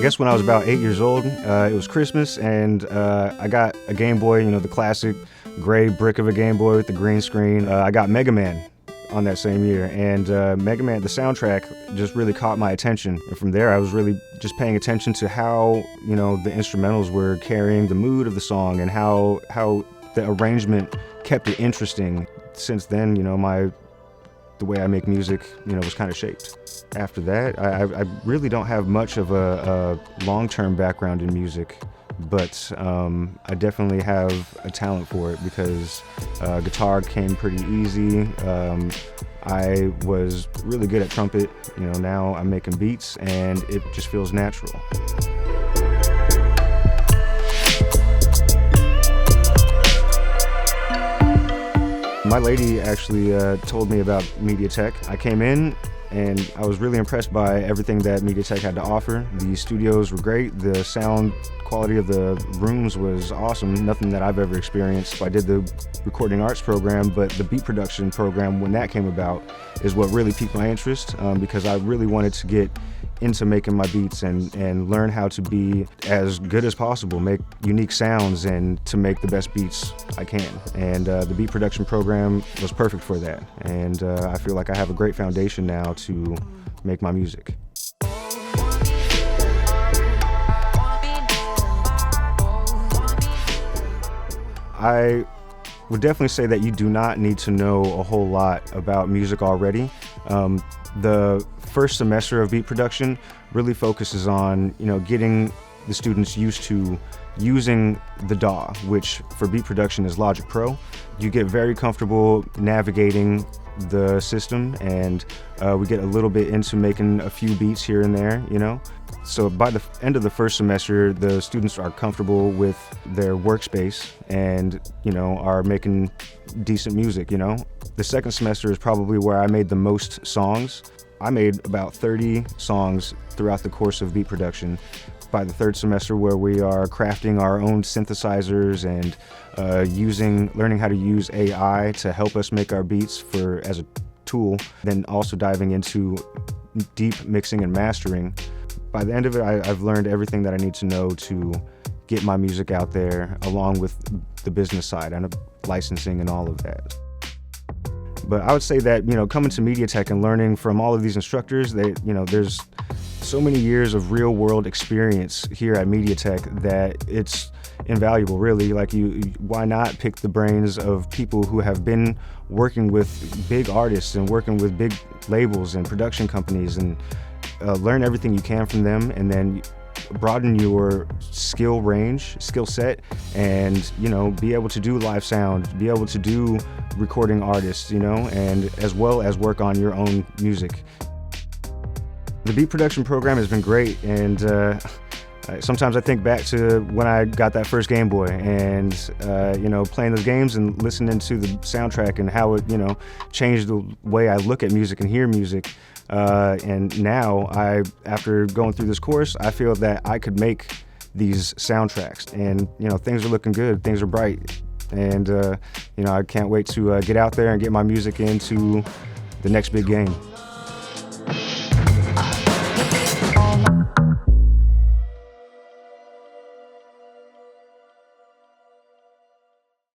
guess when I was about 8 years old, it was Christmas, and I got a Game Boy, the classic gray brick of a Game Boy with the green screen. I got Mega Man on that same year, and Mega Man, the soundtrack, just really caught my attention. And from there, I was really just paying attention to how, the instrumentals were carrying the mood of the song and how the arrangement kept it interesting. Since then, the way I make music, was kind of shaped. After that, I really don't have much of a long-term background in music, but I definitely have a talent for it because guitar came pretty easy. I was really good at trumpet. Now I'm making beats and it just feels natural. My lady actually told me about MediaTech. I came in and I was really impressed by everything that MediaTech had to offer. The studios were great. The sound quality of the rooms was awesome, nothing that I've ever experienced. I did the recording arts program, but the beat production program, when that came about, is what really piqued my interest because I really wanted to get into making my beats and learn how to be as good as possible, make unique sounds, and to make the best beats I can. And the beat production program was perfect for that. And I feel like I have a great foundation now to make my music. I would definitely say that you do not need to know a whole lot about music already. The first semester of beat production really focuses on, getting the students used to using the DAW, which for beat production is Logic Pro. You get very comfortable navigating the system, and we get a little bit into making a few beats here and there, So by the end of the first semester, the students are comfortable with their workspace and, are making decent music, The second semester is probably where I made the most songs. I made about 30 songs throughout the course of beat production. By the third semester, where we are crafting our own synthesizers and learning how to use AI to help us make our beats as a tool, then also diving into deep mixing and mastering. By the end of it, I've learned everything that I need to know to get my music out there, along with the business side and licensing and all of that. But I would say that, coming to MediaTech and learning from all of these instructors, there's so many years of real world experience here at MediaTech that it's invaluable, really. Why not pick the brains of people who have been working with big artists and working with big labels and production companies, and learn everything you can from them, and then broaden your skill set, and be able to do live sound, be able to do recording artists, and as well as work on your own music. The beat production program has been great, and sometimes I think back to when I got that first Game Boy and playing those games and listening to the soundtrack and how it changed the way I look at music and hear music. And now, after going through this course, I feel that I could make these soundtracks, and things are looking good, things are bright, and I can't wait to get out there and get my music into the next big game.